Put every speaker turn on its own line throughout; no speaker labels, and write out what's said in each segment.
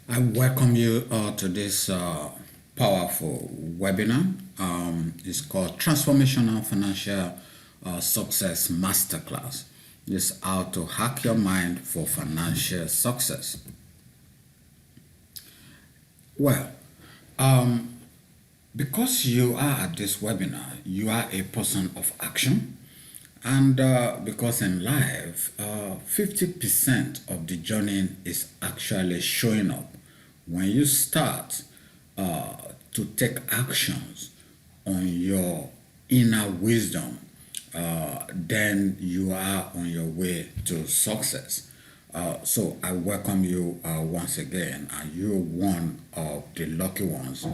I welcome you to this powerful webinar. It's called Transformational Financial Success Masterclass. It's how to hack your mind for financial success. Well, um, because you are at this webinar, you are a person of action. And because in life, 50% of the journey is actually showing up. When you start uh, to take actions on your inner wisdom, then you are on your way to success. So I welcome you once again, and you're one of the lucky ones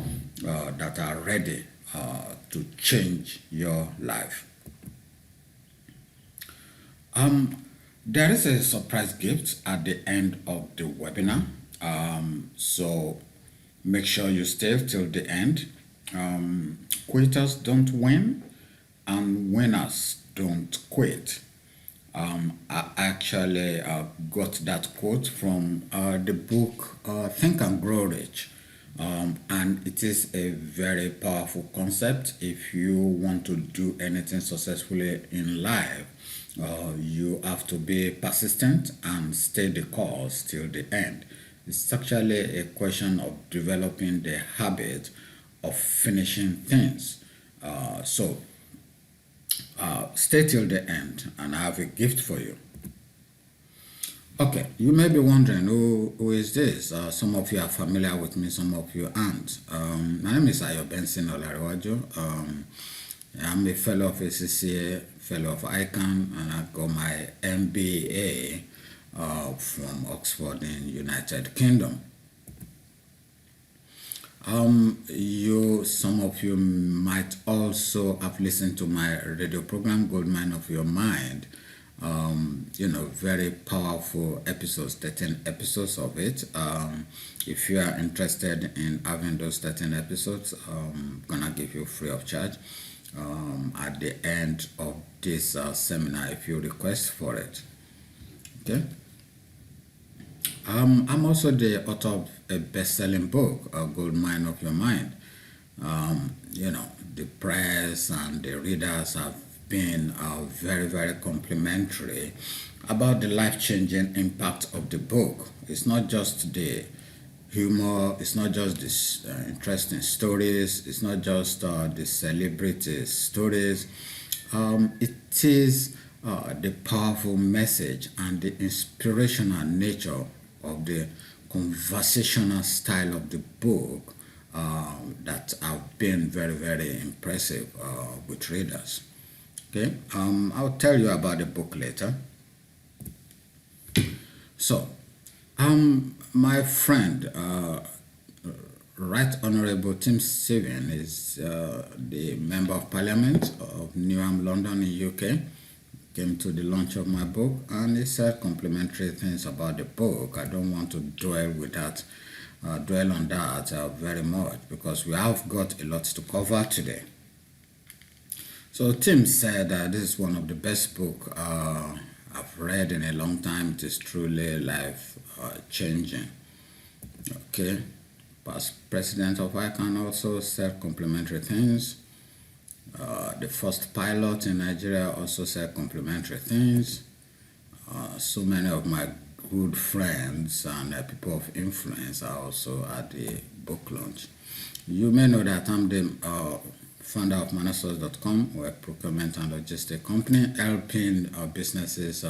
that are ready to change your life. There is a surprise gift at the end of the webinar, so make sure you stay till the end. Quitters don't win, and winners don't quit. I actually got that quote from the book Think and Grow Rich. And it is a very powerful concept. If you want to do anything successfully in life, you have to be persistent and stay the course till the end. It's actually a question of developing the habit of finishing things. So stay till the end, and I have a gift for you. Okay, you may be wondering who is this? Some of you are familiar with me, some of you aren't. My name is Ayo Benson. I'm a fellow of ACCA, fellow of ICANN, and I got my MBA from Oxford in United Kingdom. Some of you might also have listened to my radio program, Gold Mine of Your Mind. Very powerful episodes, 13 episodes of it. If you are interested in having those 13 episodes, I'm gonna give you free of charge at the end of this seminar if you request for it. Okay. I'm also the author of a best-selling book, Gold Mine of Your Mind. The press and the readers have been very, very complimentary about the life-changing impact of the book. It's not just the humor, it's not just the interesting stories, it's not just the celebrity stories. It is the powerful message and the inspirational nature of the conversational style of the book that have been very, very impressive with readers. Okay, I'll tell you about the book later. So, my friend, Right Honorable Tim Steven, is the Member of Parliament of Newham, London, in UK. Came to the launch of my book, and he said complimentary things about the book. I don't want to dwell on that very much, because we have got a lot to cover today. So Tim said this is one of the best books I've read in a long time. It is truly life changing. Okay, past president of ICANN also said complimentary things. The first pilot in Nigeria also said complimentary things. So many of my good friends and people of influence are also at the book launch. You may know that I'm the founder of Masterclass.com, we're a procurement and logistic company, helping businesses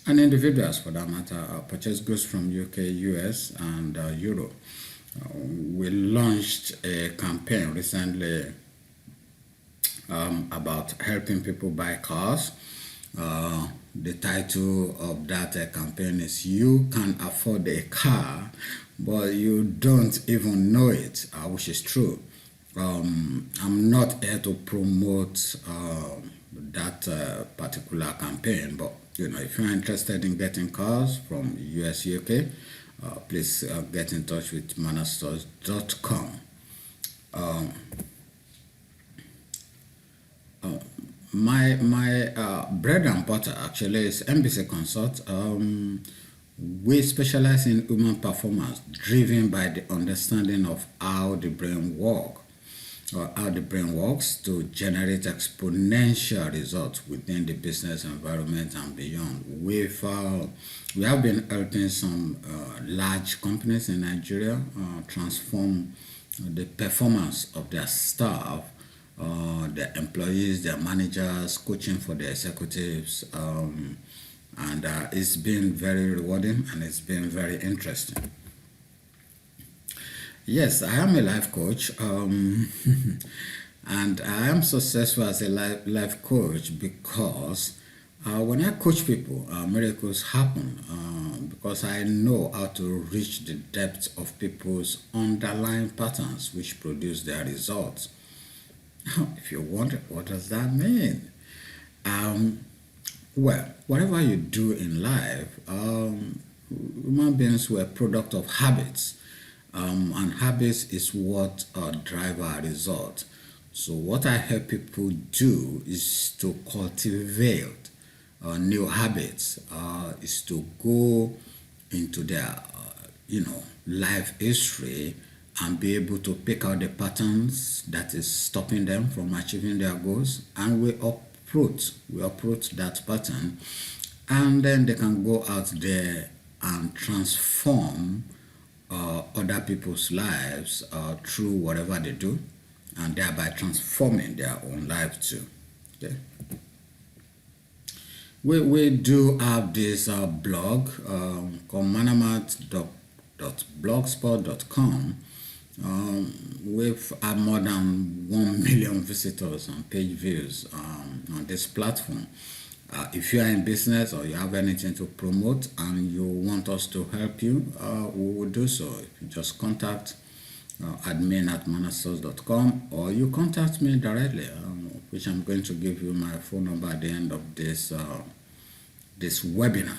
and individuals, for that matter, purchase goods from UK, US, and Europe. We launched a campaign recently about helping people buy cars. The title of that campaign is "You Can Afford a Car, but You Don't Even Know It," which is true. I'm not here to promote that particular campaign, but if you're interested in getting cars from US, UK, please get in touch with manastores.com. My bread and butter actually is NBC Consult. We specialize in human performance driven by the understanding of how the brain works or how the brain works to generate exponential results within the business environment and beyond. We have been helping some large companies in Nigeria transform the performance of their staff, their employees, their managers, coaching for the executives, and it's been very rewarding and it's been very interesting. Yes, I am a life coach, and I am successful as a life coach because when I coach people, miracles happen because I know how to reach the depth of people's underlying patterns which produce their results. If you wonder, what does that mean? Um, well, whatever you do in life, human beings were a product of habits, and habits is what drive our results. So, what I help people do is to cultivate new habits, is to go into their, life history and be able to pick out the patterns that is stopping them from achieving their goals, and we uproot that pattern, and then they can go out there and transform other people's lives through whatever they do, and thereby transforming their own life too. Okay. We do have this blog called manamat.blogspot.com. We've had more than 1 million visitors and page views on this platform. If you are in business or you have anything to promote and you want us to help you, we will do so. If you just contact admin@manasource.com, or you contact me directly, which I'm going to give you my phone number at the end of this webinar.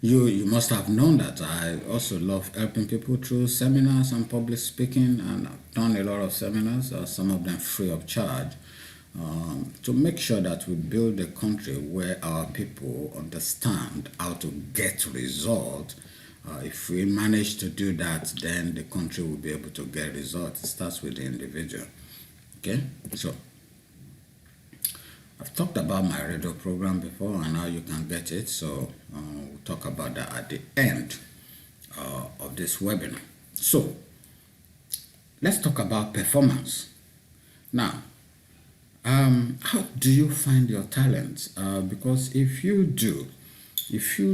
You must have known that I also love helping people through seminars and public speaking, and I've done a lot of seminars, some of them free of charge, to make sure that we build a country where our people understand how to get results. If we manage to do that, then the country will be able to get results. It starts with the individual. Okay, so I've talked about my radio program before and how you can get it, so we'll talk about that at the end of this webinar. So let's talk about performance. Now, how do you find your talent? Because if you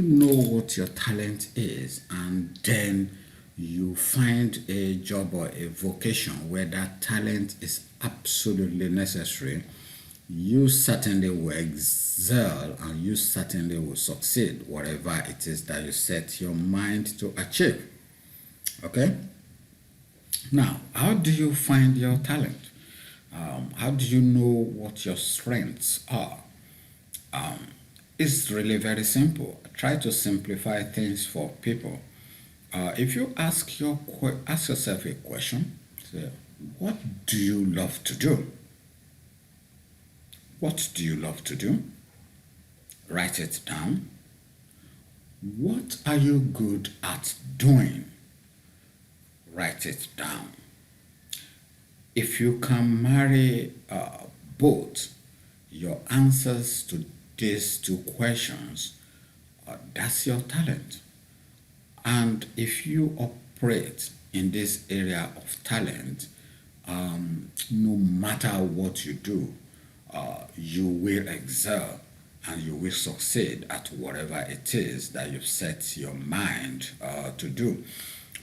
know what your talent is, and then you find a job or a vocation where that talent is absolutely necessary, you certainly will excel and you certainly will succeed whatever it is that you set your mind to achieve. Okay? Now, how do you find your talent? How do you know what your strengths are? It's really very simple. Try to simplify things for people. If you ask yourself a question, say, what do you love to do? What do you love to do? Write it down. What are you good at doing? Write it down. If you can marry both your answers to these two questions, that's your talent. And if you operate in this area of talent, no matter what you do, you will excel and you will succeed at whatever it is that you've set your mind to do.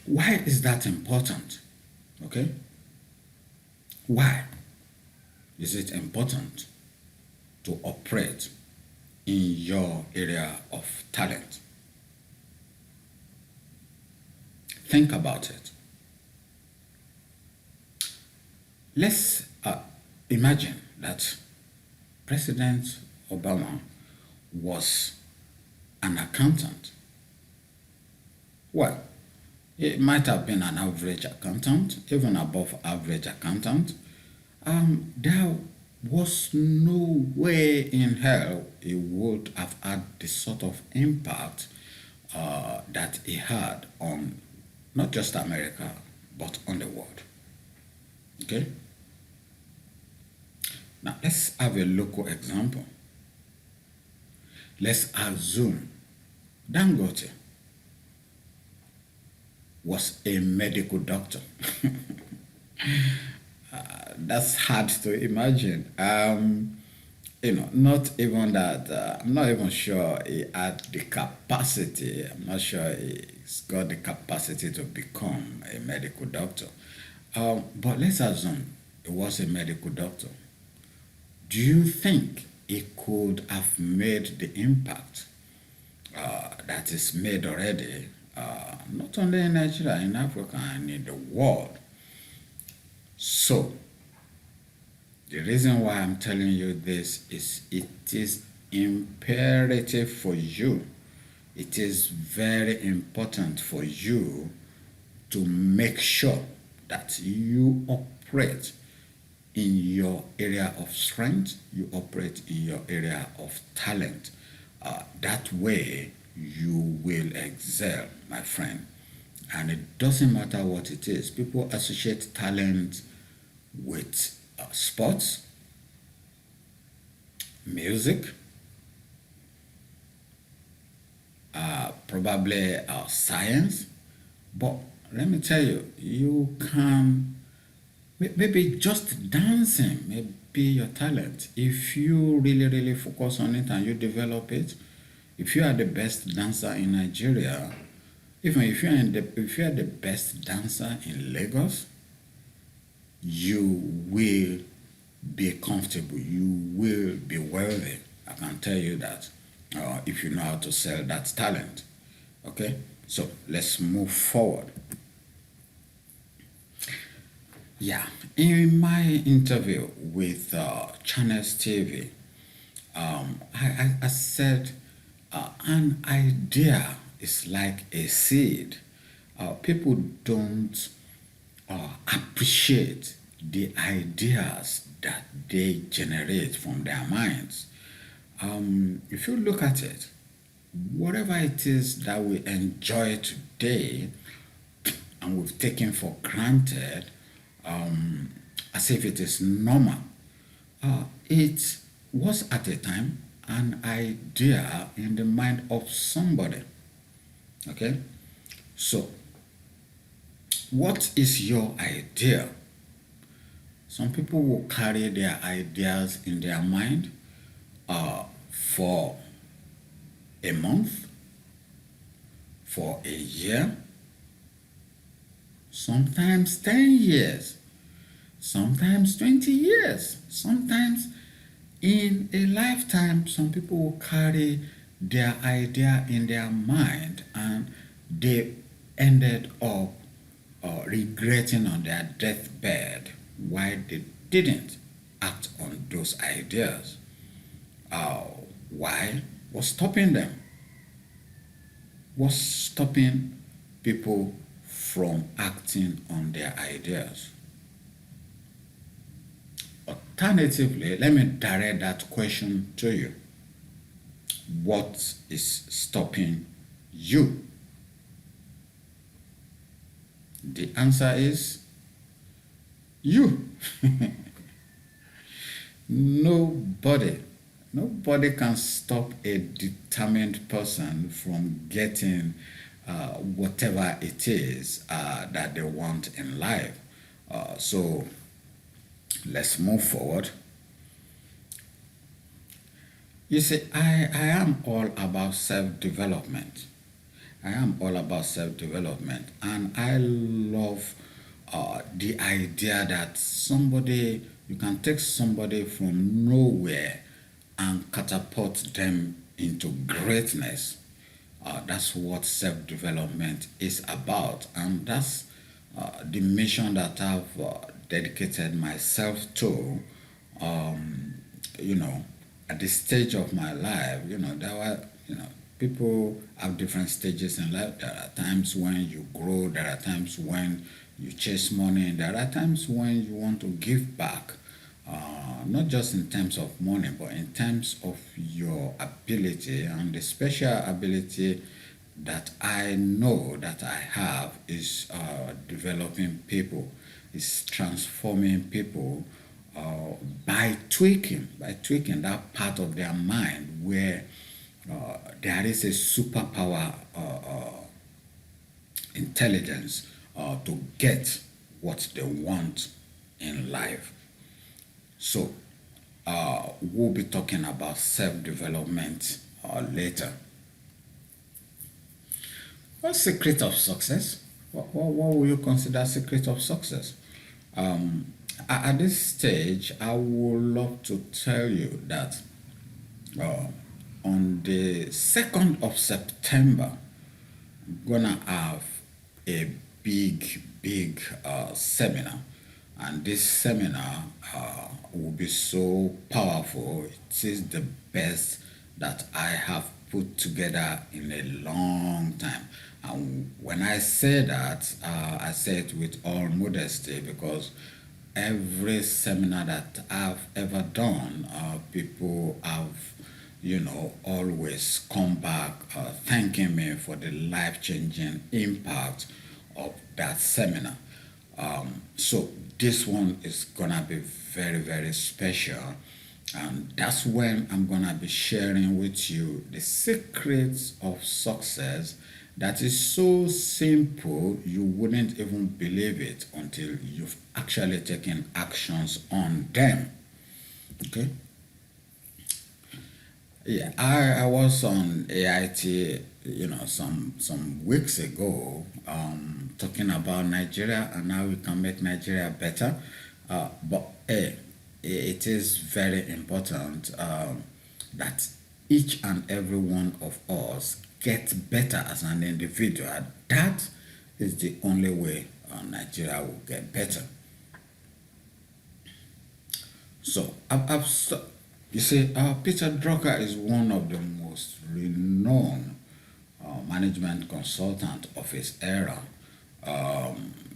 Why is that important? Okay? Why is it important to operate in your area of talent? Think about it. Let's imagine that President Obama was an accountant. Well, it might have been an average accountant, even above average accountant. There was no way in hell he would have had the sort of impact that he had on not just America, but on the world. Okay? Now let's have a local example. Let's assume Dangote was a medical doctor. That's hard to imagine. Not even that. I'm not even sure he had the capacity. I'm not sure he's got the capacity to become a medical doctor. But let's assume he was a medical doctor. Do you think he could have made the impact that is made already, not only in Nigeria, in Africa, and in the world? So, the reason why I'm telling you this is it is imperative for you. It is very important for you to make sure that you operate in your area of strength, you operate in your area of talent. That way, you will excel, my friend. And it doesn't matter what it is. People associate talent with sports, music, probably science. But let me tell you, you can maybe just dancing may be your talent. If you really, really focus on it and you develop it, if you are the best dancer in Nigeria, even if you are the best dancer in Lagos, you will be comfortable. You will be wealthy. I can tell you that if you know how to sell that talent. Okay, so let's move forward. Yeah, in my interview with Channels TV, I said an idea is like a seed. People don't appreciate the ideas that they generate from their minds. If you look at it, whatever it is that we enjoy today and we've taken for granted, as if it is normal, it was at a time an idea in the mind of somebody. Okay? So, what is your idea? Some people will carry their ideas in their mind for a month, for a year, sometimes 10 years, sometimes 20 years, sometimes in a lifetime. Some people will carry their idea in their mind and they ended up regretting on their deathbed why they didn't act on those ideas. Why? What's stopping them? What's stopping people from acting on their ideas? Alternatively, let me direct that question to you. What is stopping you? The answer is you. Nobody. Nobody can stop a determined person from getting whatever it is that they want in life. So let's move forward. You see, I am all about self-development. I am all about self-development, and I love the idea that you can take somebody from nowhere and catapult them into greatness. That's what self-development is about, and that's the mission that I've dedicated myself to. Um, you know, at this stage of my life, there were, people have different stages in life. There are times when you grow, there are times when you chase money, and there are times when you want to give back not just in terms of money, but in terms of your ability. And the special ability that I know that I have is developing people, is transforming people by tweaking that part of their mind where there is a superpower intelligence to get what they want in life. So, we'll be talking about self development later. What's secret of success? What will you consider secret of success? At this stage, I would love to tell you that uh, on the 2nd of September, gonna have a big seminar, and this seminar will be so powerful. It is the best that I have put together in a long time. And when I say that, I say it with all modesty because every seminar that I've ever done, people have, always come back thanking me for the life changing impact of that seminar. So this one is gonna be very special, and that's when I'm gonna be sharing with you the secrets of success that is so simple you wouldn't even believe it until you've actually taken actions on them. Okay. Yeah, I was on AIT, some weeks ago, talking about Nigeria and how we can make Nigeria better. But it is very important that each and every one of us get better as an individual. That is the only way Nigeria will get better. So you see, Peter Drucker is one of the most renowned management consultant of his era.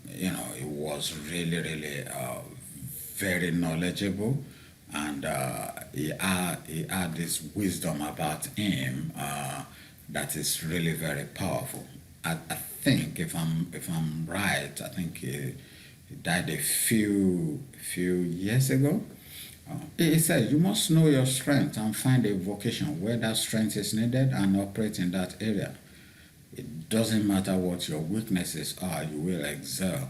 He was really very knowledgeable, and he had this wisdom about him that is really very powerful. I think if I'm right, I think he died a few years ago. He said you must know your strength and find a vocation where that strength is needed and operate in that area. It doesn't matter what your weaknesses are, you will excel.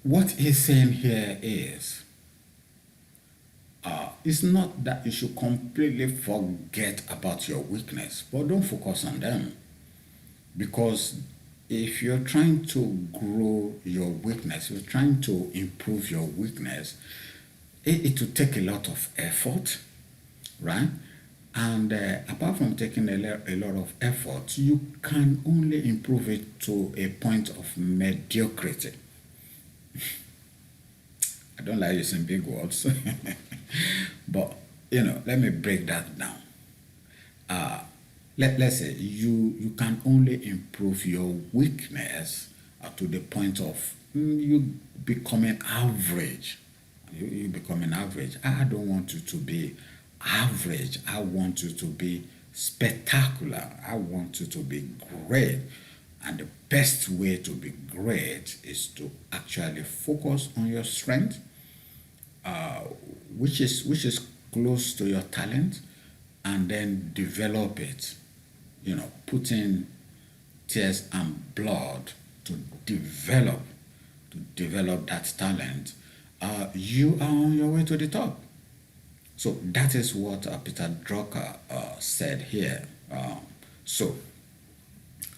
What he's saying here is it's not that you should completely forget about your weakness, but don't focus on them. Because if you're trying to grow your weakness, you're trying to improve your weakness, it will take a lot of effort, right? And apart from taking a lot of effort, you can only improve it to a point of mediocrity. I don't like using big words, but let me break that down. Uh, let's say you can only improve your weakness to the point of you becoming average. You becoming average. I don't want you to be average. I want you to be spectacular. I want you to be great. And the best way to be great is to actually focus on your strength, uh, which is close to your talent, and then develop it. Put in tears and blood to develop that talent. You are on your way to the top. So that is what Peter Drucker said here. So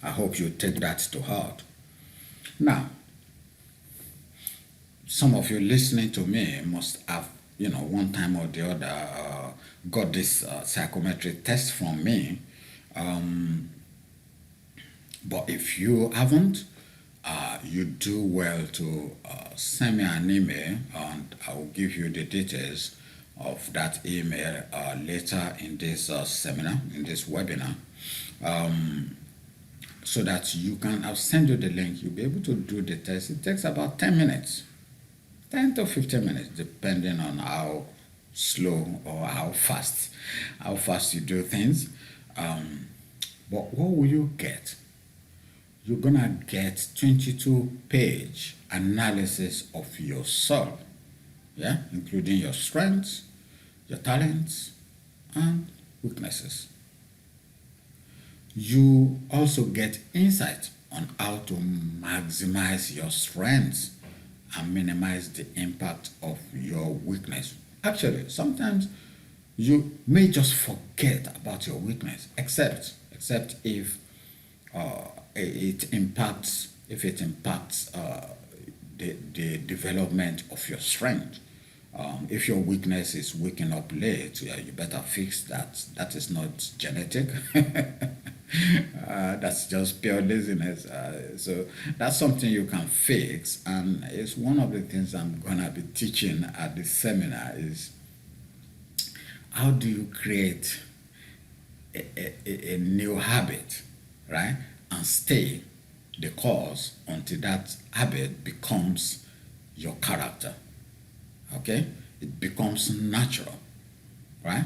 I hope you take that to heart. Now, some of you listening to me must have, one time or the other, got this psychometric test from me. Um, but if you haven't, you do well to send me an email, and I will give you the details of that email later in this seminar, in this webinar, so that I'll send you the link. You'll be able to do the test. It takes about 10 minutes. 10 to 15 minutes, depending on how slow or how fast you do things. Um, but what will you get? You're gonna get 22-page analysis of yourself, yeah, including your strengths, your talents, and weaknesses. You also get insight on how to maximize your strengths and minimize the impact of your weakness. Actually, sometimes you may just forget about your weakness, except if it impacts the development of your strength. If your weakness is waking up late, yeah, you better fix that. That is not genetic. That's just pure laziness. So that's something you can fix, and it's one of the things I'm gonna be teaching at the seminar. Is how do you create a new habit, right? And stay the course until that habit becomes your character. Okay? It becomes natural, right?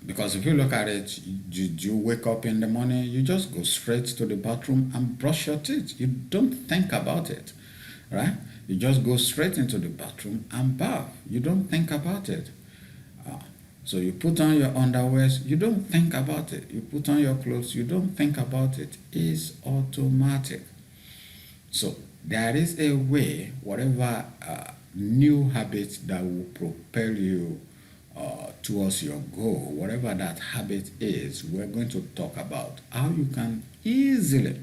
Because if you look at it, you wake up in the morning, you just go straight to the bathroom and brush your teeth. You don't think about it, right? You just go straight into the bathroom and bath. You don't think about it. Uh, so you put on your underwears, you don't think about it. You put on your clothes, you don't think about it. It's automatic. So there is a way, whatever new habit that will propel you towards your goal, whatever that habit is, we're going to talk about how you can easily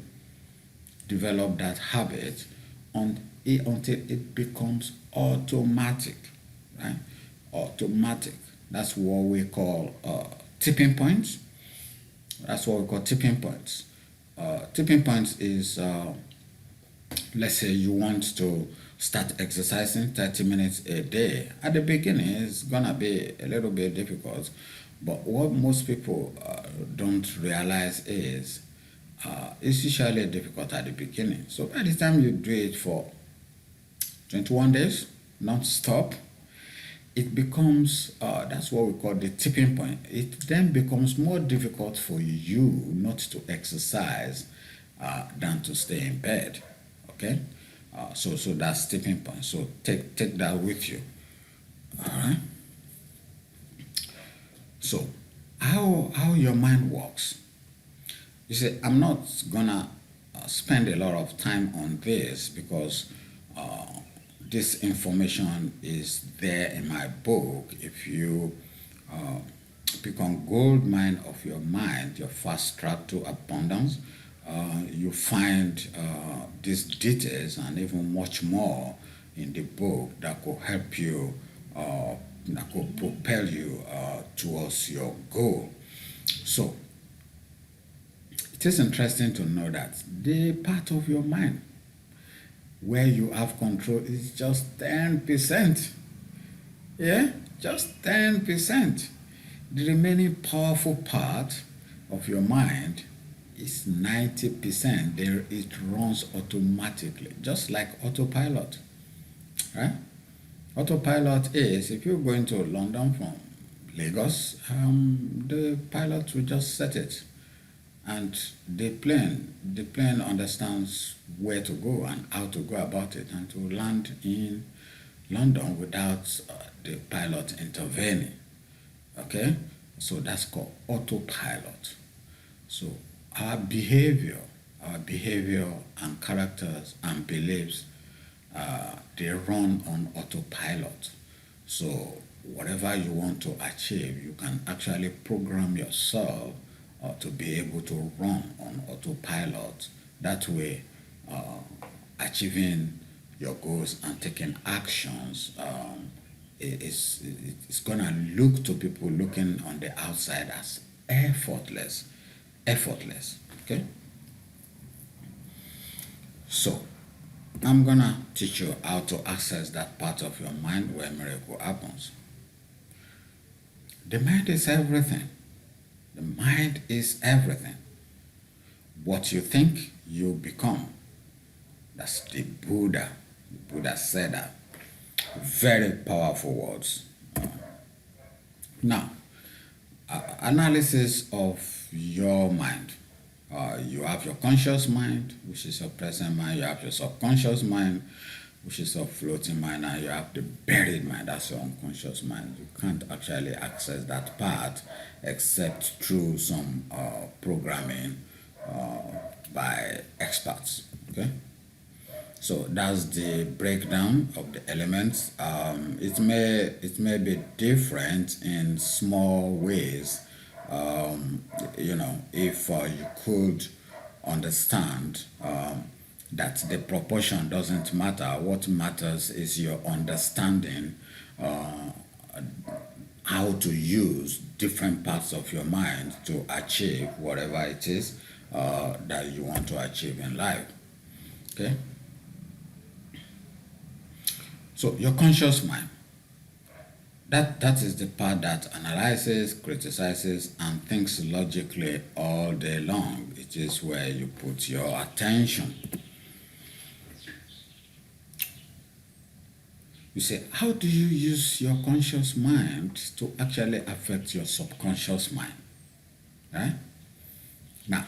develop that habit until it becomes automatic, right? Automatic. That's what we call tipping points. That's what we call tipping points. Tipping points is, let's say you want to start exercising 30 minutes a day. At the beginning, it's gonna be a little bit difficult, but what most people don't realize is it's usually difficult at the beginning. So by the time you do it for 21 days, non-stop, it becomes, that's what we call the tipping point. It then becomes more difficult for you not to exercise than to stay in bed. Okay? So that's tipping point. So take that with you. All right? So how your mind works. You see, I'm not gonna spend a lot of time on this because uh, this information is there in my book. If you become gold mine of your mind, your fast track to abundance, you find these details and even much more in the book that could help you, that could propel you towards your goal. So it is interesting to know that the part of your mind where you have control is just 10%. Yeah, just 10%. The remaining powerful part of your mind is 90%. There it runs automatically, just like autopilot. Right? Autopilot is if you're going to London from Lagos, the pilot will just set it, and the plane understands where to go and how to go about it, and to land in London without the pilot intervening. Okay, so that's called autopilot. So our behavior and characters and beliefs, they run on autopilot. So whatever you want to achieve, you can actually program yourself to be able to run on autopilot. That way, achieving your goals and taking actions, it's gonna look to people looking on the outside as effortless. Effortless. Okay? So I'm gonna teach you how to access that part of your mind where miracle happens. The mind is everything. The mind is everything. What you think, you become. That's the Buddha. The Buddha said that. Very powerful words. Now, analysis of your mind. You have your conscious mind, which is your present mind. You have your subconscious mind, which is your floating mind, and you have the buried mind, that's your unconscious mind. You can't actually access that part except through some programming uh, by experts. Okay, so that's the breakdown of the elements. It may be different in small ways. If you could understand that the proportion doesn't matter. What matters is your understanding how to use different parts of your mind to achieve whatever it is that you want to achieve in life. Okay. So your conscious mind, that is the part that analyzes, criticizes, and thinks logically all day long. It is where you put your attention. You say, how do you use your conscious mind to actually affect your subconscious mind? Right? Now,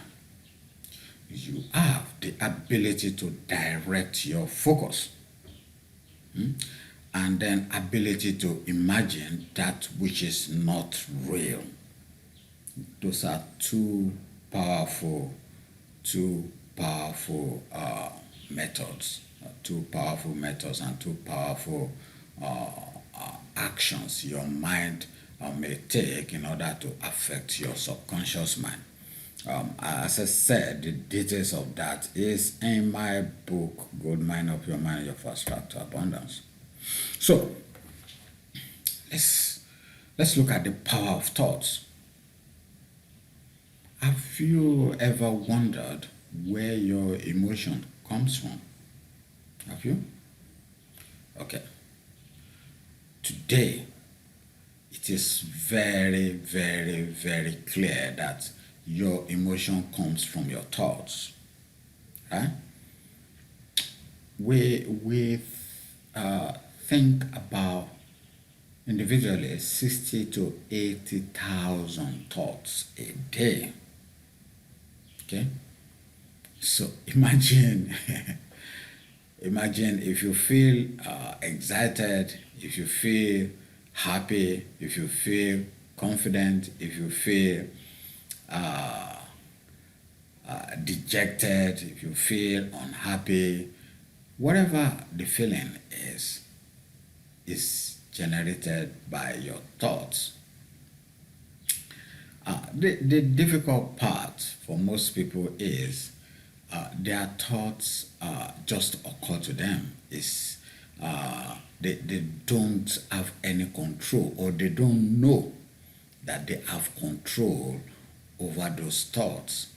you have the ability to direct your focus, and then ability to imagine that which is not real. Those are two powerful methods, two powerful methods, and two powerful actions your mind may take in order to affect your subconscious mind. As I said, the details of that is in my book, Gold Mine Up Your Mind, Your Fast Track to Abundance. So let's look at the power of thoughts. Have you ever wondered where your emotion comes from? Have you? Okay. Today, it is very, very, very clear that your emotion comes from your thoughts. Right? We think about individually 60 to 80,000 thoughts a day. Okay? So imagine imagine if you feel excited, if you feel happy, if you feel confident, if you feel dejected, if you feel unhappy, whatever the feeling is generated by your thoughts. The difficult part for most people is their thoughts just occur to them. They don't have any control, or they don't know that they have control over those thoughts.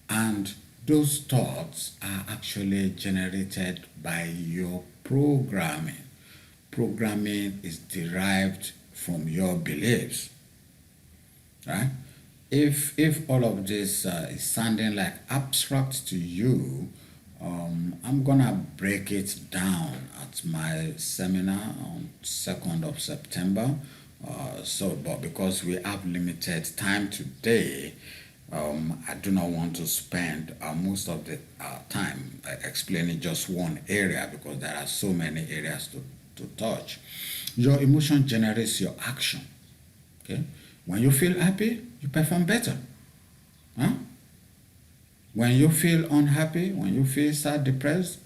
And those thoughts are actually generated by your programming. Programming is derived from your beliefs. Right? If all of this is sounding like abstract to you, I'm gonna break it down at my seminar on 2nd of September. But because we have limited time today, I do not want to spend most of the time explaining just one area, because there are so many areas to touch. Your emotion generates your action. Okay? When you feel happy, you perform better. Huh? When you feel unhappy, when you feel sad, depressed,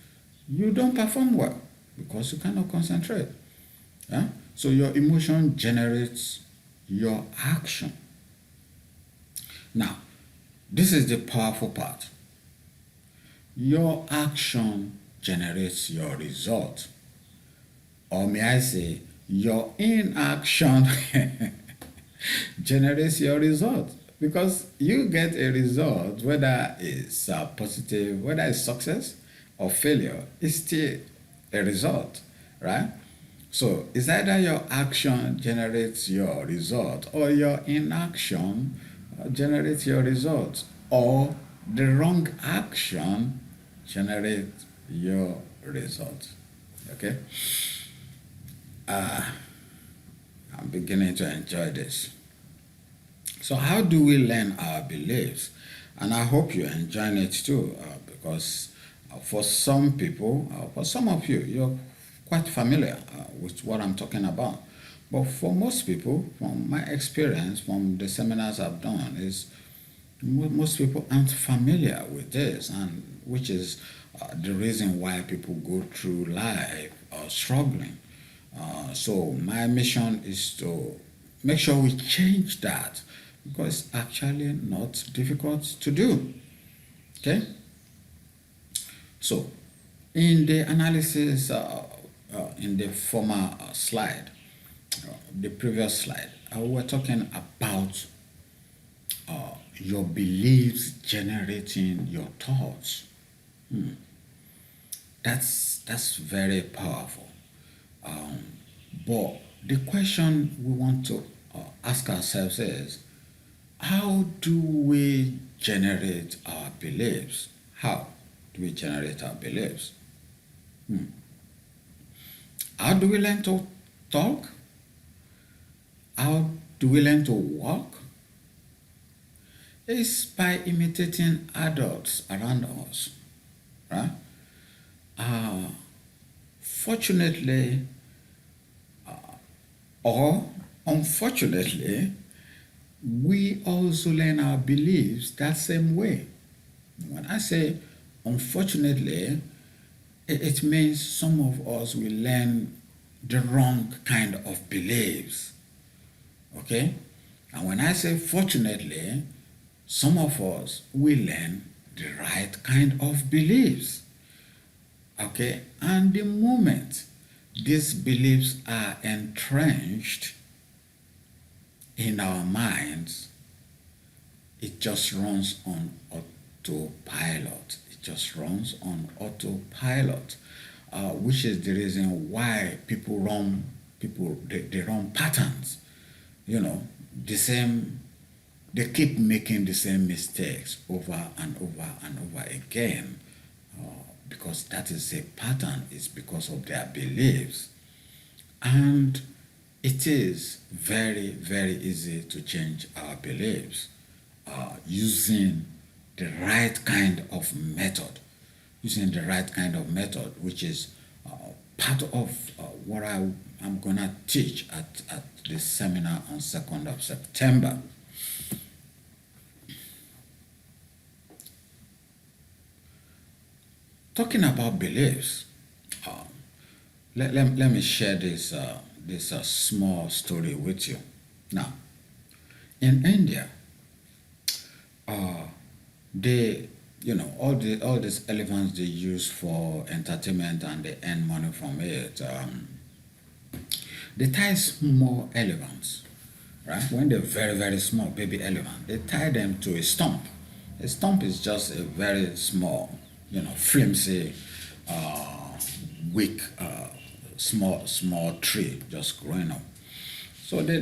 you don't perform well because you cannot concentrate. Yeah? So your emotion generates your action. Now, this is the powerful part. Your action generates your result. Or may I say, your inaction generates your result. Because you get a result, whether it's positive, whether it's success or failure, it's still a result, right? So it's either your action generates your result, or your inaction generates your result, or the wrong action generates your result. Okay? I'm beginning to enjoy this. So, how do we learn our beliefs? And I hope you're enjoying it too, because for some people, for some of you, you're quite familiar with what I'm talking about. But for most people, from my experience, from the seminars I've done, is most people aren't familiar with this, and which is the reason why people go through life struggling. So my mission is to make sure we change that, because it's actually not difficult to do. Okay. So in the analysis, in the former slide, the previous slide, we were talking about your beliefs generating your thoughts. That's very powerful. Um, but the question we want to ask ourselves is, how do we generate our beliefs? How do we generate our beliefs? How do we learn to talk? How do we learn to walk? It's by imitating adults around us, right? Uh, Fortunately or unfortunately, we also learn our beliefs that same way. When I say unfortunately, it means some of us will learn the wrong kind of beliefs. Okay? And when I say fortunately, some of us will learn the right kind of beliefs. Okay? And the moment these beliefs are entrenched in our minds, it just runs on autopilot. It just runs on autopilot, which is the reason why they run patterns. You know, the same. They keep making the same mistakes over and over and over again, because that is a pattern. It's because of their beliefs. And it is very, very easy to change our beliefs using the right kind of method. Using the right kind of method, which is part of what I'm going to teach at this seminar on 2nd of September. Talking about beliefs, let me share this small story with you. Now, in India, they, all these elephants they use for entertainment and they earn money from it. They tie small elephants, right? When they're very, very small, baby elephant, they tie them to a stump. A stump is just a very small, flimsy, weak, small tree just growing up. So they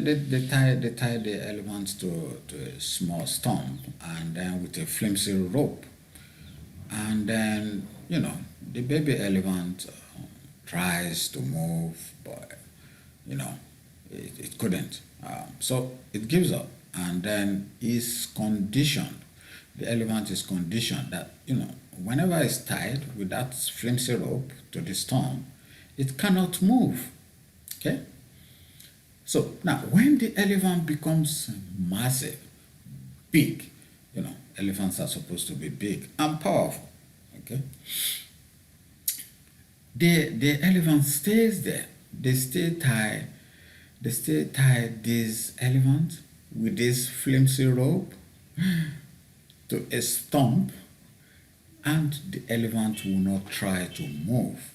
tie the elephants to a small stump, and then with a flimsy rope. And then, the baby elephant tries to move, but, you know, it couldn't. So it gives up, and then is conditioned. The elephant is conditioned that, whenever it's tied with that flimsy rope to the stump, it cannot move. Okay? So now, when the elephant becomes massive, big, elephants are supposed to be big and powerful. Okay, the elephant stays there. They stay tied. They stay tied this elephant with this flimsy rope to a stump, and the elephant will not try to move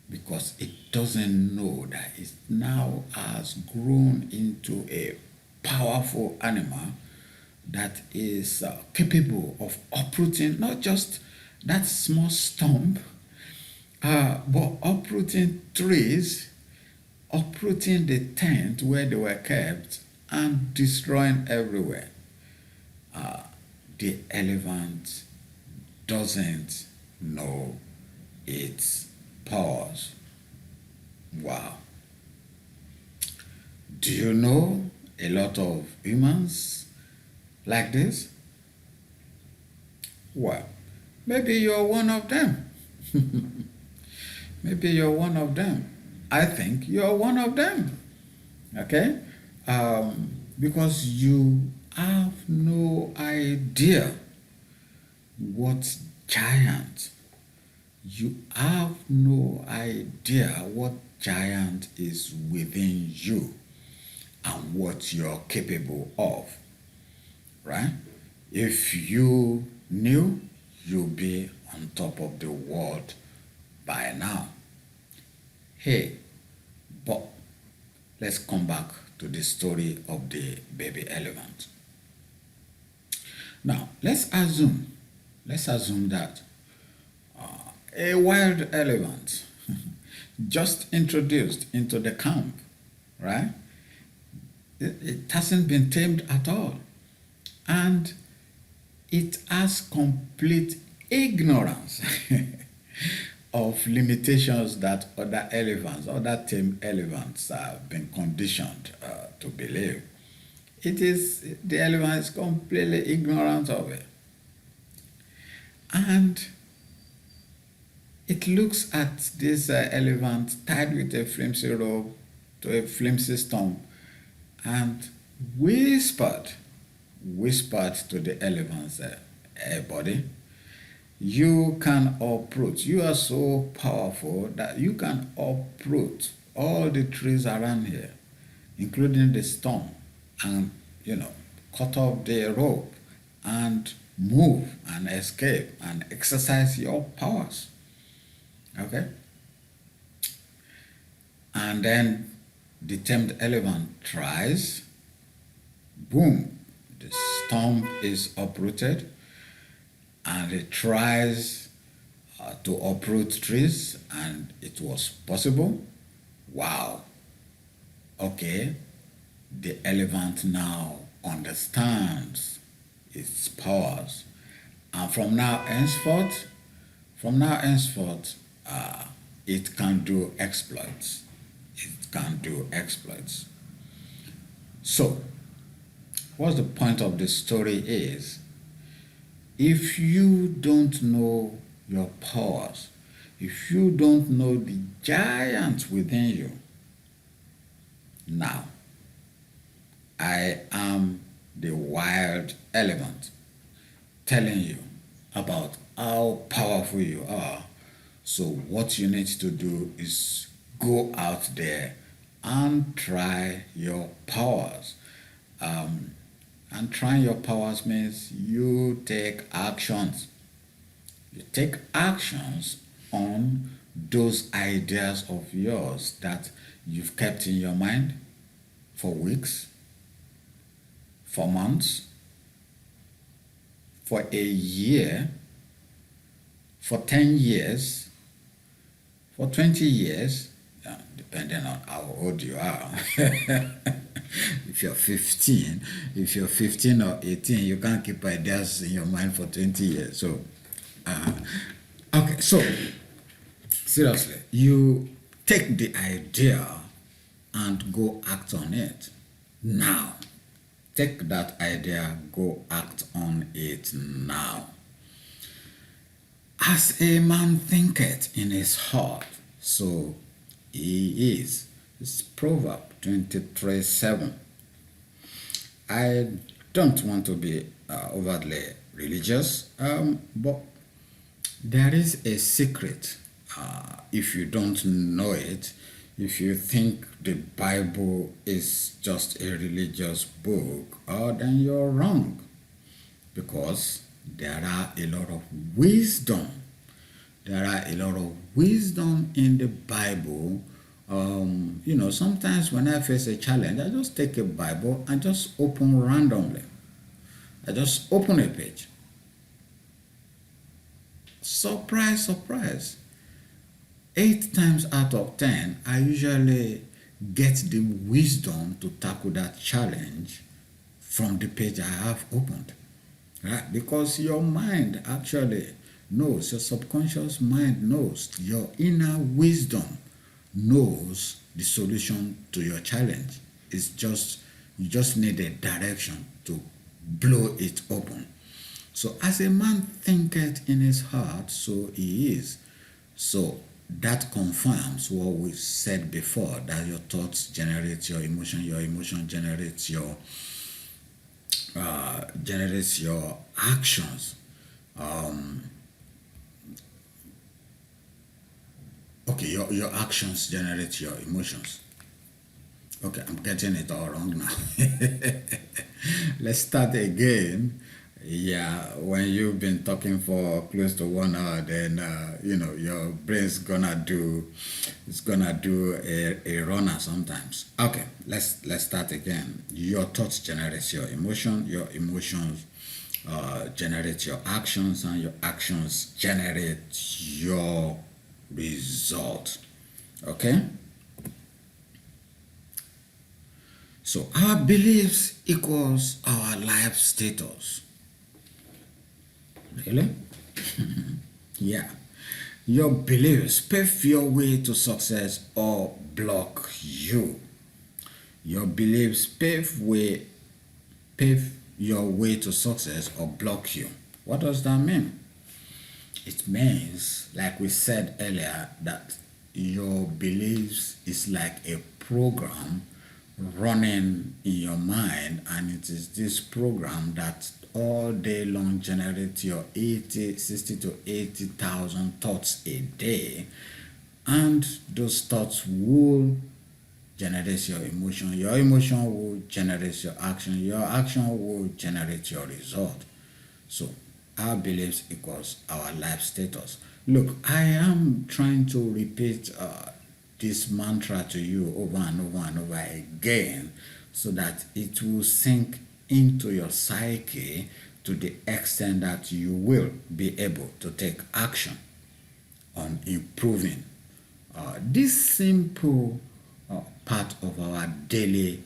because it doesn't know that it now has grown into a powerful animal that is capable of uprooting not just that small stump, but uprooting trees, uprooting the tent where they were kept, and destroying everywhere. The elephant doesn't know its powers. Wow. Do you know a lot of humans like this? Well, maybe you're one of them. Maybe you're one of them. I think you're one of them. Okay? Because you have no idea what giant, you have no idea what giant is within you and what you're capable of, right? If you knew, you'd be on top of the world by now. Hey, but let's come back to the story of the baby elephant. Now, let's assume that a wild elephant just introduced into the camp, right? It hasn't been tamed at all. And it has complete ignorance of limitations that other elephants, other tame elephants have been conditioned to believe. The elephant is completely ignorant of it. And it looks at this elephant tied with a flimsy rope to a flimsy stump and whispered to the elephant's body, you can uproot. You are so powerful that you can uproot all the trees around here, including the stump, and cut off the rope and move and escape and exercise your powers. Okay? And then the tamed elephant tries, boom, the stump is uprooted, and it tries to uproot trees, and it was possible. Wow. Okay, the elephant now understands its powers, and from now henceforth, it can do exploits. It can do exploits. So, what's the point of the story is, if you don't know your powers, if you don't know the giant within you, now, I am the wild elephant telling you about how powerful you are. So what you need to do is go out there and try your powers. And trying your powers means you take actions. You take actions on those ideas of yours that you've kept in your mind for weeks, for months, for a year, for 10 years, for 20 years, depending on how old you are. If you're 15 or 18, you can't keep ideas in your mind for 20 years. So, okay, so seriously, you take the idea and go act on it. Now, take that idea, go act on it now. As a man thinketh in his heart, so he is. It's Proverb 23:7. I don't want to be overtly religious, but there is a secret. If you don't know it, if you think the Bible is just a religious book, then you're wrong. Because there are a lot of wisdom. There are a lot of wisdom in the Bible. Sometimes when I face a challenge, I just take a Bible and just open randomly. I just open a page. Surprise, surprise. 8 times out of 10, I usually get the wisdom to tackle that challenge from the page I have opened. Right? Because your mind actually knows, your subconscious mind knows, your inner wisdom knows the solution to your challenge. It's just you just need a direction to blow it open. So as a man thinketh in his heart, so he is. So that confirms what we said before, that your thoughts generate your emotion generates your actions. Okay, your actions generate your emotions. Okay, I'm getting it all wrong now. Let's start again. Yeah, when you've been talking for close to 1 hour, then your brain's gonna do a runner sometimes. Okay, let's start again. Your thoughts generate your emotion. Your emotions generate your actions, and your actions generate your result. Okay. So our beliefs equals our life status. Really? Yeah. Your beliefs pave your way to success or block you. Your beliefs pave your way to success or block you. What does that mean? It means, like we said earlier, that your beliefs is like a program running in your mind, and it is this program that all day long generates your 60 to 80,000 thoughts a day, and those thoughts will generate your emotion will generate your action will generate your result. So our beliefs equals our life status. Look, I am trying to repeat this mantra to you over and over and over again, so that it will sink into your psyche to the extent that you will be able to take action on improving this simple part of our daily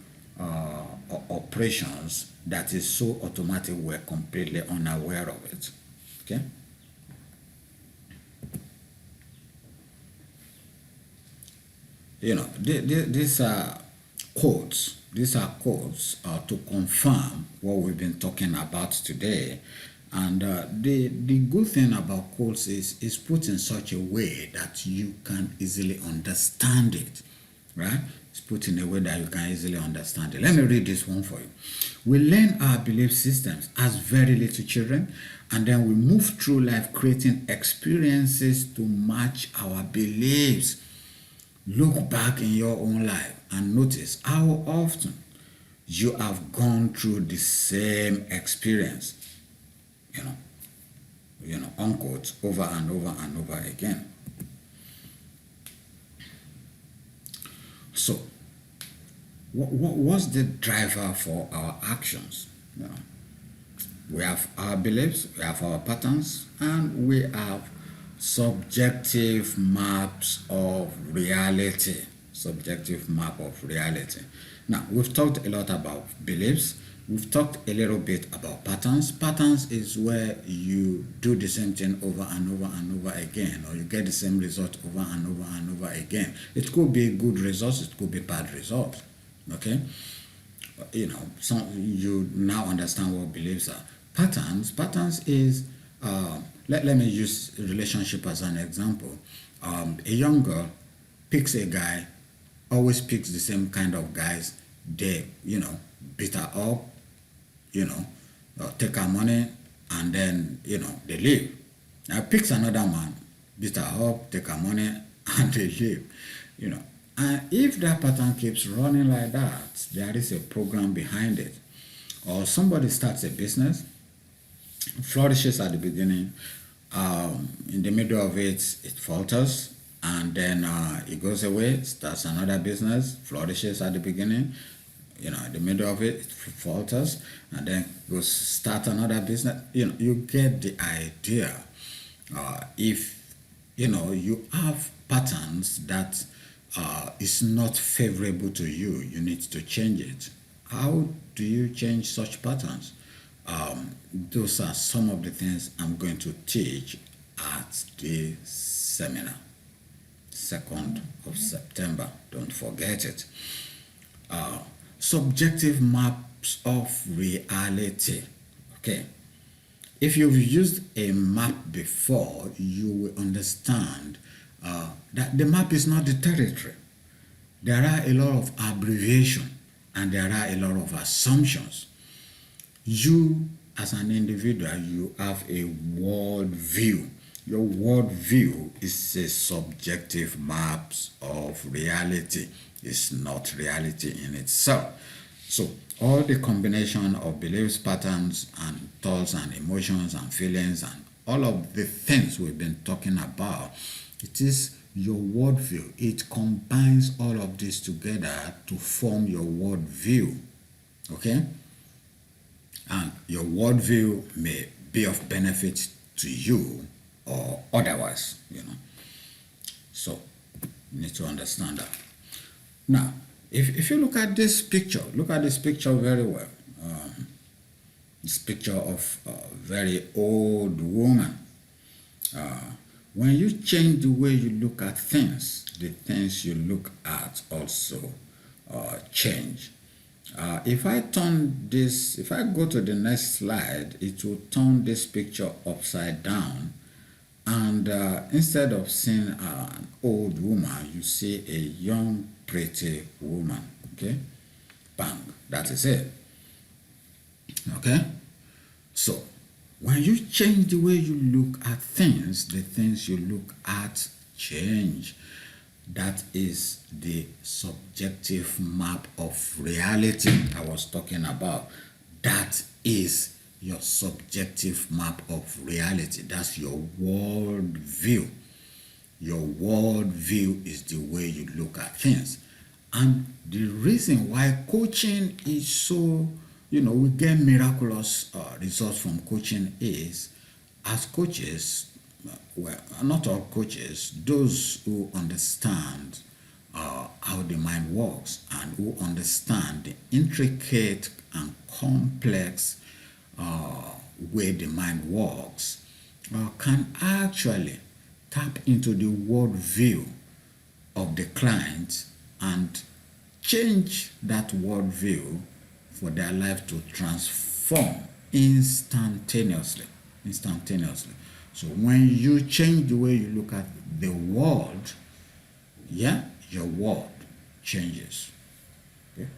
operations that is so automatic we're completely unaware of it. Okay? These are quotes. These are quotes to confirm what we've been talking about today. And the good thing about quotes is it's put in such a way that you can easily understand it, right? It's put in a way that you can easily understand it. Let me read this one for you. We learn our belief systems as very little children, and then we move through life creating experiences to match our beliefs. Look back in your own life and notice how often you have gone through the same experience, you know, unquote, over and over and over again. So, what's the driver for our actions? We have our beliefs, we have our patterns, and we have subjective maps of reality. Subjective map of reality. Now, we've talked a lot about beliefs. We've talked a little bit about patterns. Patterns is where you do the same thing over and over and over again, or you get the same result over and over and over again. It could be good results, it could be bad results. Okay? You now understand what beliefs are. Patterns is let me use relationship as an example. A young girl picks a guy, always picks the same kind of guys. They beat her up, take her money, and then they leave. Now picks another man, beat her up, take her money, and they leave. And if that pattern keeps running like that, there is a program behind it. Or somebody starts a business, flourishes at the beginning, in the middle of it falters, and then it goes away, starts another business, flourishes at the beginning, in the middle of it falters, and then goes start another business. You get the idea. If you have patterns that is not favorable to you, you need to change it. How do you change such patterns? Those are some of the things I'm going to teach at the seminar. 2nd of September. Don't forget it. Subjective maps of reality. Okay. If you've used a map before, you will understand that the map is not the territory. There are a lot of abbreviation and there are a lot of assumptions. You, as an individual, you have a world view. Your world view is a subjective map of reality. It's not reality in itself. So all the combination of beliefs, patterns, and thoughts, and emotions, and feelings, and all of the things we've been talking about, it is your worldview. It combines all of this together to form your worldview. Okay? And your worldview may be of benefit to you or otherwise, So you need to understand that. Now, if you look at this picture very well. This picture of a very old woman. When you change the way you look at things, the things you look at also change. If I go to the next slide, it will turn this picture upside down. And instead of seeing an old woman, you see a young, pretty woman. Okay? Bang. That is it. Okay? So, when you change the way you look at things, the things you look at change. That is the subjective map of reality I was talking about. That is your subjective map of reality. That's your world view. Your world view is the way you look at things. And the reason why coaching is so, we get miraculous results from coaching is, as coaches, well, not all coaches, those who understand how the mind works and who understand the intricate and complex way the mind works, can actually tap into the world view of the client and change that world view for their life to transform instantaneously. So when you change the way you look at the world, your world changes. Okay?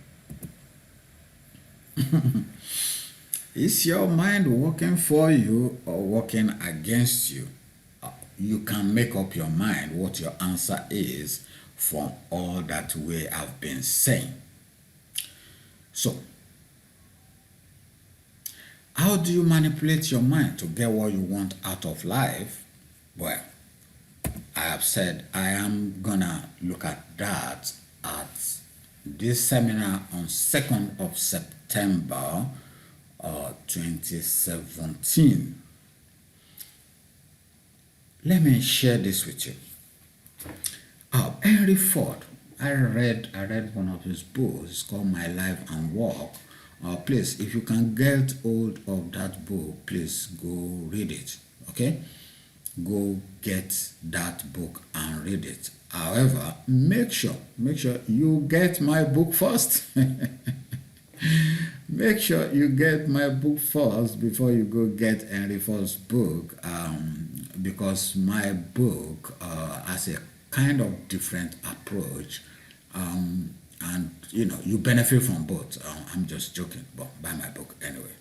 Is your mind working for you or working against you? You can make up your mind what your answer is from all that we have been saying. So, how do you manipulate your mind to get what you want out of life? Well, I have said I am gonna look at that at this seminar on 2nd of September 2017. Let me share this with you. Henry Ford, I read one of his books. It's called My Life and Work. Please, if you can get hold of that book, please go read it. Okay? Go get that book and read it. However, make sure you get my book first. Make sure you get my book first before you go get Henry Ford's book, because my book has a kind of different approach, and you benefit from both. I'm just joking, but buy my book anyway.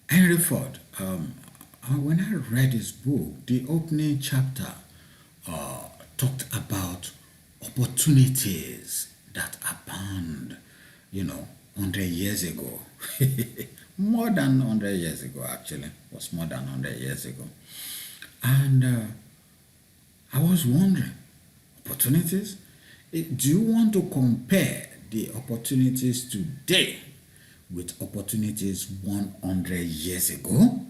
Henry Ford, when I read his book, the opening chapter talked about opportunities that abound, 100 years ago. More than 100 years ago, actually. It was more than 100 years ago. And I was wondering, opportunities? Do you want to compare the opportunities today with opportunities 100 years ago?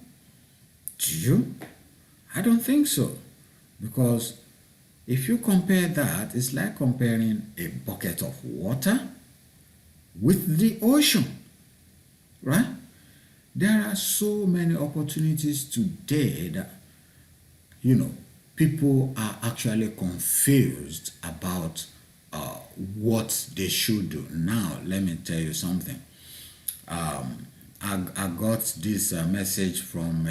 Do you? I don't think so. Because if you compare that, it's like comparing a bucket of water with the ocean, right? There are so many opportunities today that you know, people are actually confused about what they should do. Now, let me tell you something. I got this message from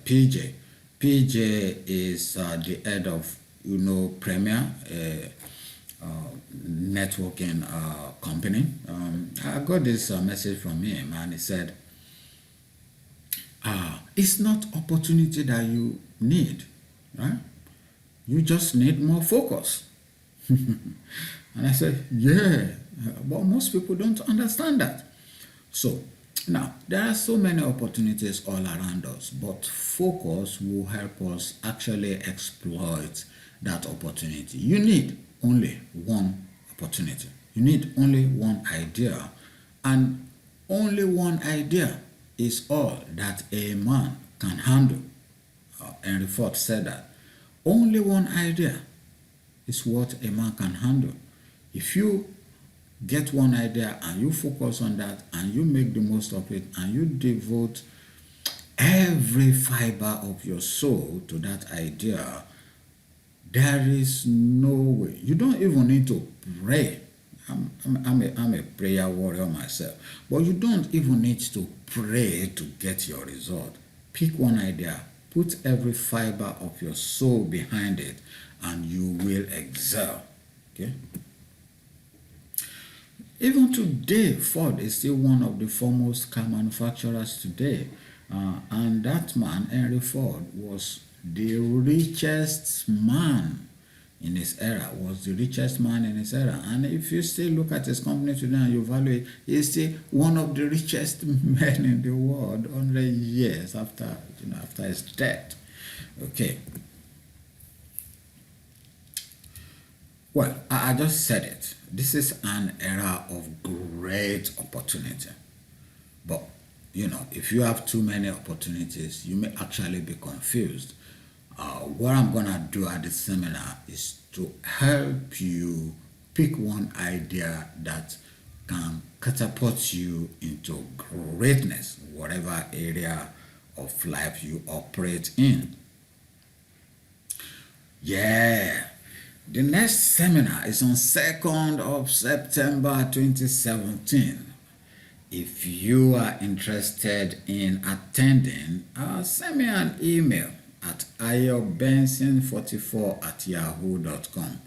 PJ. PJ is the head of, Premier networking company. I got this message from him, and he said, it's not opportunity that you need, right? You just need more focus. And I said, yeah, but most people don't understand that. So now there are so many opportunities all around us, but focus will help us actually exploit that opportunity. You need only one opportunity. You need only one idea, and only one idea is all that a man can handle. Henry Ford said that. Only one idea is what a man can handle. If you get one idea and you focus on that and you make the most of it and you devote every fiber of your soul to that idea, there is no way. You don't even need to pray. I'm a prayer warrior myself, but you don't even need to pray to get your result. Pick one idea, put every fiber of your soul behind it, and you will excel. Okay? Even today, Ford is still one of the foremost car manufacturers today. And that man, Henry Ford, was the richest man in his era, And if you still look at his company today and you value it, he's still one of the richest men in the world 100 years after his death. Okay. Well, I just said it. This is an era of great opportunity. But, if you have too many opportunities, you may actually be confused. What I'm going to do at the seminar is to help you pick one idea that can catapult you into greatness, whatever area of life you operate in. Yeah. The next seminar is on 2nd of September 2017. If you are interested in attending, send me an email at ayobenson44@yahoo.com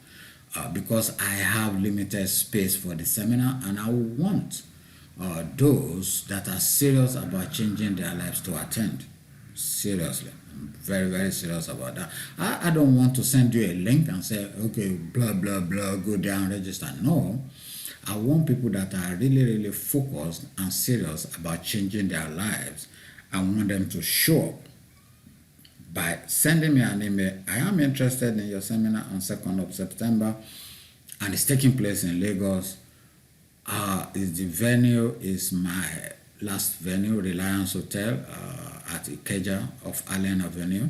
because I have limited space for the seminar, and I want those that are serious about changing their lives to attend. Seriously. I'm very, very serious about that. I don't want to send you a link and say, okay, blah, blah, blah, go there and register. No. I want people that are really, really focused and serious about changing their lives. I want them to show up by sending me an email. I am interested in your seminar on 2nd of September, and it's taking place in Lagos. The venue is my last venue, Reliance Hotel at Ikeja of Allen Avenue.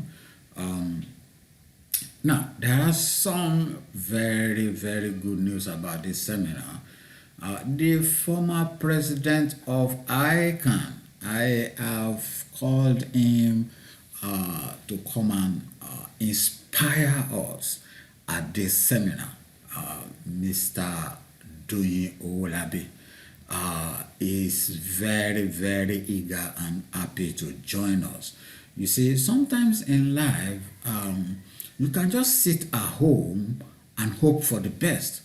Now, there are some very, very good news about this seminar. The former president of ICANN, I have called him to come and inspire us at this seminar. Mr. Doyin Owolabi is very, very eager and happy to join us. You see, sometimes in life, you can just sit at home and hope for the best.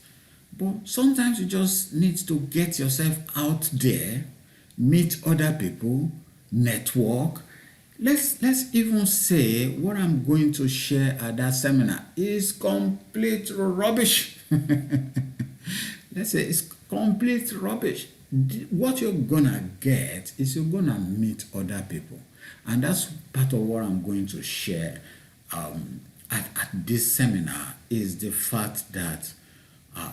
But sometimes you just need to get yourself out there, meet other people, network. Let's even say what I'm going to share at that seminar is complete rubbish. Let's say it's complete rubbish. What you're gonna get is you're gonna meet other people, and that's part of what I'm going to share at this seminar is the fact that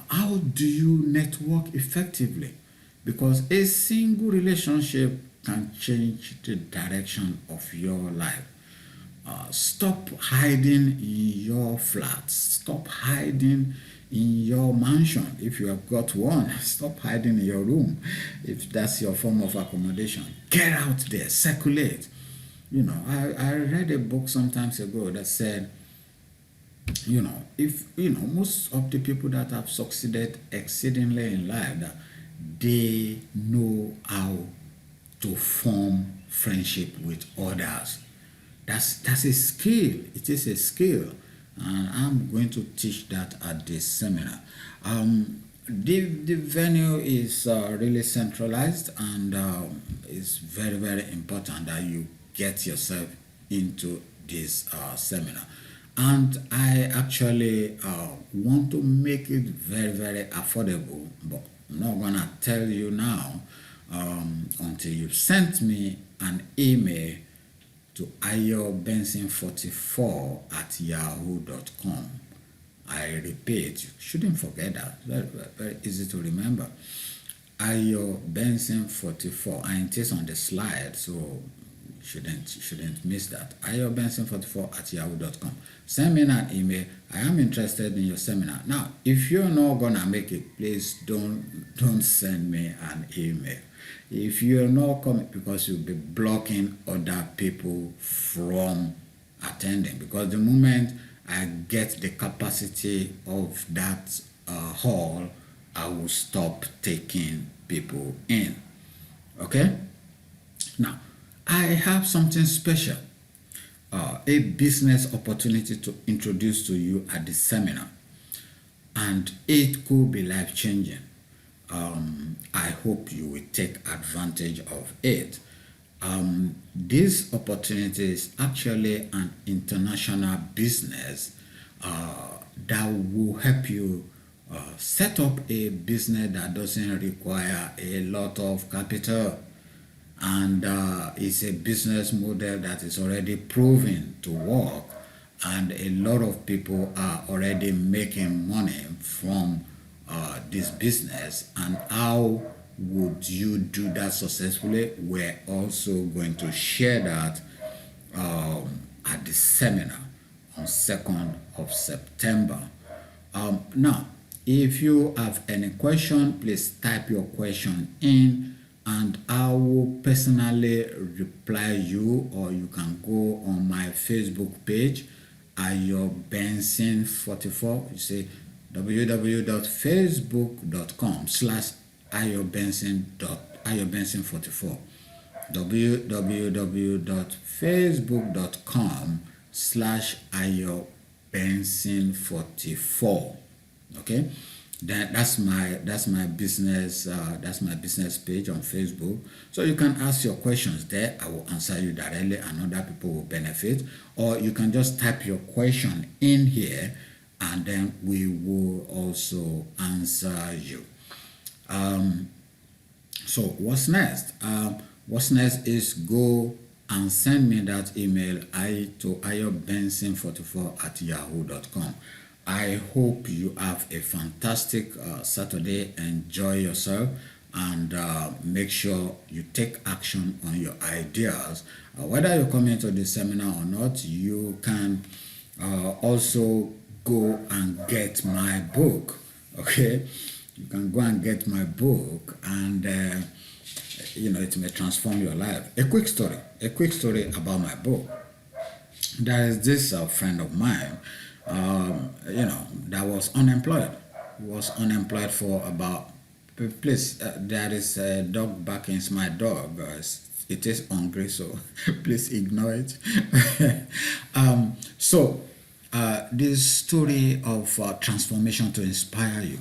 how do you network effectively? Because a single relationship can change the direction of your life. Stop hiding in your flat. Stop hiding in your mansion if you have got one. Stop hiding in your room if that's your form of accommodation. Get out there, circulate. I read a book some times ago that said If most of the people that have succeeded exceedingly in life, that they know how to form friendship with others. That's a skill. It is a skill, and I'm going to teach that at this seminar. The venue is really centralized, and it's very very important that you get yourself into this seminar. And I actually want to make it very very affordable, but I'm not gonna tell you now until you've sent me an email to Ayo Benson 44 at yahoo.com. I repeat, you shouldn't forget that. Very, very, very easy to remember. Ayo Benson 44, and it is on the slide, so you shouldn't miss that. Ayo Benson 44 at yahoo.com. Send me an email. I am interested in your seminar. Now, if you're not gonna make it, please don't send me an email. If you're not coming, because you'll be blocking other people from attending, because the moment I get the capacity of that hall, I will stop taking people in. Okay? Now, I have something special, a business opportunity to introduce to you at the seminar, and it could be life changing. I hope you will take advantage of it. This opportunity is actually an international business that will help you set up a business that doesn't require a lot of capital, and it's a business model that is already proven to work, and a lot of people are already making money from this business. And how would you do that successfully? We're also going to share that at the seminar on 2nd of September. Now, if you have any question, please type your question in, and I will personally reply you, or you can go on my Facebook page, Ayo Benson 44. You say www.facebook.com/Ayo Benson 44, www.facebook.com/Ayo Benson 44. Okay, that's my business page on Facebook. So you can ask your questions there. I will answer you directly, and other people will benefit. Or you can just type your question in here, and then we will also answer you. So what's next? What's next is go and send me that email to ayobenson44 at yahoo.com. I hope you have a fantastic Saturday. Enjoy yourself, and make sure you take action on your ideas. Whether you're coming to the seminar or not, you can also go and get my book. Okay, you can go and get my book, and it may transform your life. A quick story about my book. There is this friend of mine, that was unemployed. He was unemployed for about, please, there is a dog barking. It's my dog. It is hungry, so please ignore it. This story of transformation to inspire you.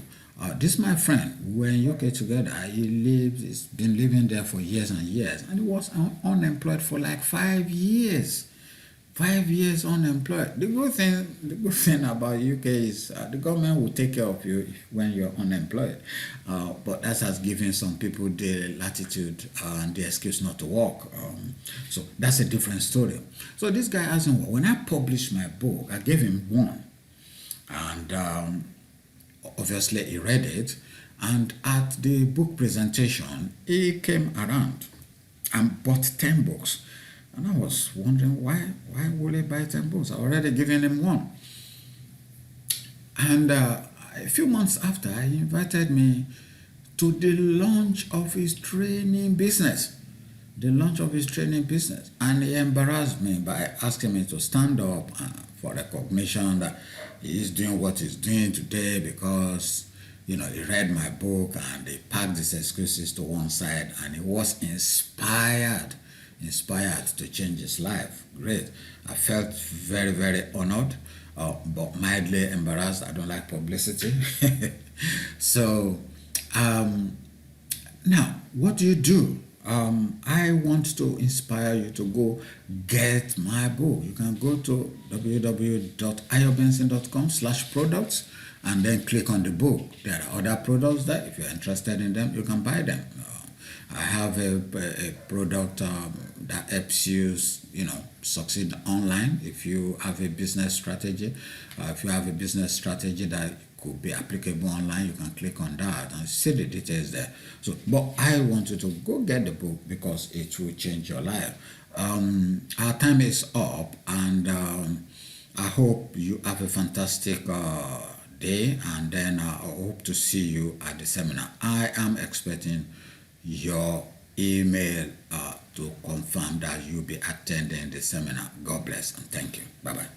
This my friend. We're in UK together. He's been living there for years and years, and he was unemployed for like 5 years. 5 years unemployed. The good thing about UK is the government will take care of you when you're unemployed. But that has given some people the latitude and the excuse not to work. So that's a different story. So this guy asked me, when I published my book, I gave him one, and obviously he read it. And at the book presentation, he came around and bought 10 books. And I was wondering, why would he buy 10 books? I already given him one. And a few months after, he invited me to the launch of his training business. And he embarrassed me by asking me to stand up for recognition that he's doing what he's doing today because, he read my book and he packed his excuses to one side and he was inspired to change his life. Great. I felt very, very honored, but mildly embarrassed. I don't like publicity. So, now, what do you do? I want to inspire you to go get my book. You can go to www.ayobenson.com/products and then click on the book. There are other products there. If you're interested in them, you can buy them. I have a product that helps you, succeed online. If you have a business strategy, that could be applicable online, you can click on that and see the details there. So, but I want you to go get the book because it will change your life. Our time is up, and I hope you have a fantastic day, and then I hope to see you at the seminar. I am expecting your email to confirm that you'll be attending the seminar. God bless and thank you. Bye-bye.